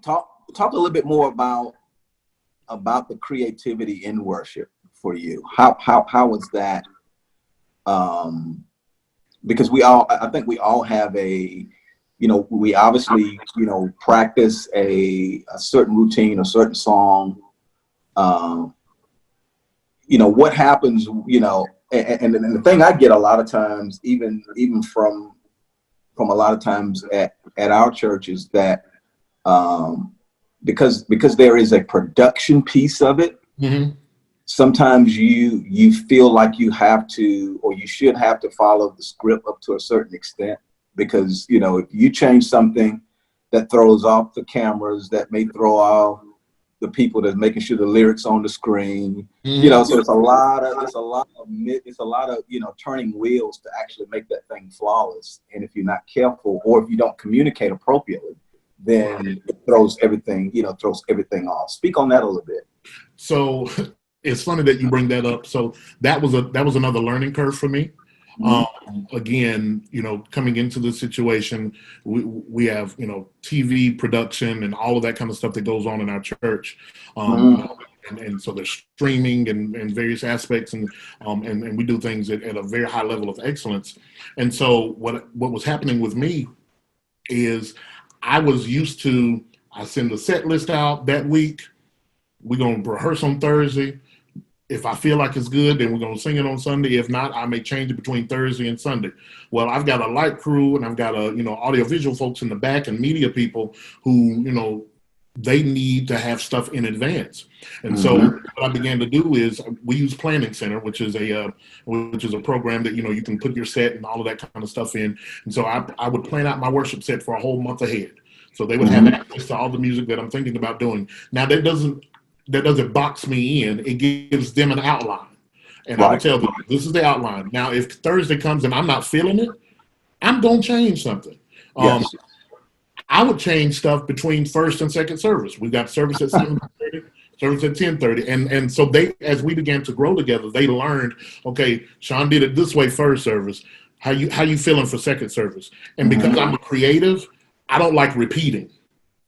talk a little bit more about the creativity in worship for you. How was that? Because I think we all have we obviously, practice a certain routine, a certain song. What happens, and the thing I get a lot of times, even from a lot of times at our church, is that because there is a production piece of it, mm-hmm. sometimes you feel like you have to, or you should have to, follow the script up to a certain extent, because if you change something, that throws off the cameras, that may throw off the people that's making sure the lyrics on the screen. Mm-hmm. So it's a lot of turning wheels to actually make that thing flawless. And if you're not careful, or if you don't communicate appropriately, then it throws everything off. Speak on that a little bit. So it's funny that you bring that up. So that was another learning curve for me. Again, coming into this situation, we have, TV production and all of that kind of stuff that goes on in our church. And so there's streaming and various aspects, and we do things at a very high level of excellence. And so what was happening with me is I was used to, I send the set list out that week. We're going to rehearse on Thursday. If I feel like it's good, then we're going to sing it on Sunday. If not, I may change it between Thursday and Sunday. Well, I've got a light crew, and I've got audiovisual folks in the back and media people who, they need to have stuff in advance. And so what I began to do is we use Planning Center, which is a program that, you can put your set and all of that kind of stuff in. And so I would plan out my worship set for a whole month ahead. So they would have access to all the music that I'm thinking about doing. Now that doesn't box me in. It gives them an outline. And I would tell them, this is the outline. Now, if Thursday comes and I'm not feeling it, I'm going to change something. Yes. I would change stuff between first and second service. We've got service at 7:30, service at 10:30. And so as we began to grow together, they learned, okay, Shawn did it this way first service. How you feeling for second service? And because I'm a creative, I don't like repeating.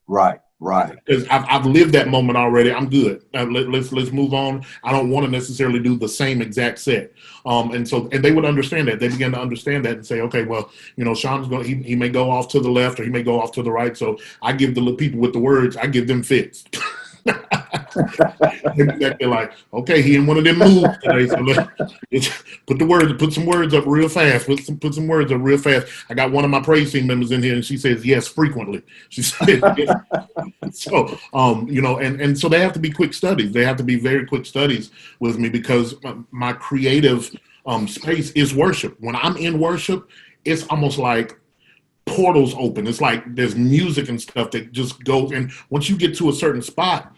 Right. Because I've lived that moment already. I'm good. Let's move on. I don't want to necessarily do the same exact set. And they would understand that. They began to understand that and say, okay, well, Shawn's going. He may go off to the left or he may go off to the right. So I give the people with the words, I give them fits. They're like, okay, he in one of them moves today, so let's put some words up real fast. Put some words up real fast. I got one of my praise team members in here, and she says yes frequently. She says yes. So and so they have to be quick studies. They have to be very quick studies with me, because my creative space is worship. When I'm in worship, it's almost like portals open. It's like there's music and stuff that just goes, and once you get to a certain spot,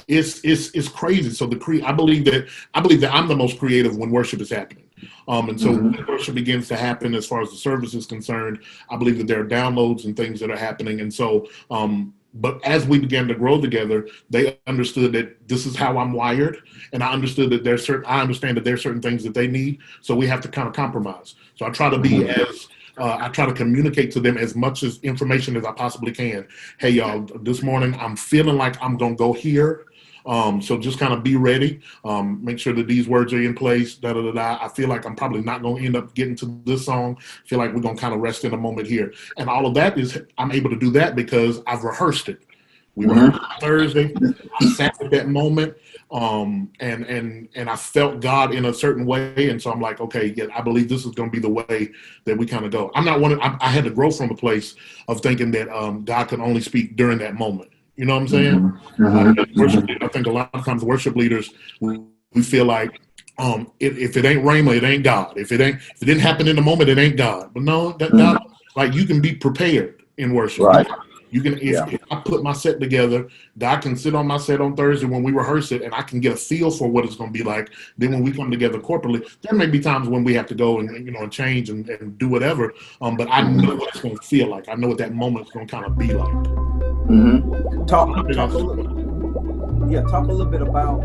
it's crazy. So I believe that I'm the most creative when worship is happening. And so when worship begins to happen, as far as the service is concerned, I believe that there are downloads and things that are happening. And so, but as we began to grow together, they understood that this is how I'm wired, and I understood that I understand that there are certain things that they need. So we have to kind of compromise. So I try to be I try to communicate to them as much information as I possibly can. Hey, y'all, this morning I'm feeling like I'm going to go here. So just kind of be ready. Make sure that these words are in place. I feel like I'm probably not going to end up getting to this song. I feel like we're going to kind of rest in a moment here. And all of that I'm able to do that because I've rehearsed it. We rehearsed Thursday. I sat at that moment. And I felt God in a certain way. And so I'm like, okay, yeah, I believe this is going to be the way that we kind of go. I had to grow from a place of thinking that God could only speak during that moment. You know what I'm saying? I think a lot of times worship leaders, we feel like if it ain't Rhema, it ain't God. If it didn't happen in the moment, it ain't God. But no, God, like, you can be prepared in worship. Right. You can, if I put my set together, God can sit on my set on Thursday when we rehearse it, and I can get a feel for what it's going to be like. Then when we come together corporately, there may be times when we have to go and and change and do whatever. But I know what it's going to feel like. I know what that moment is going to kind of be like. Talk a little bit about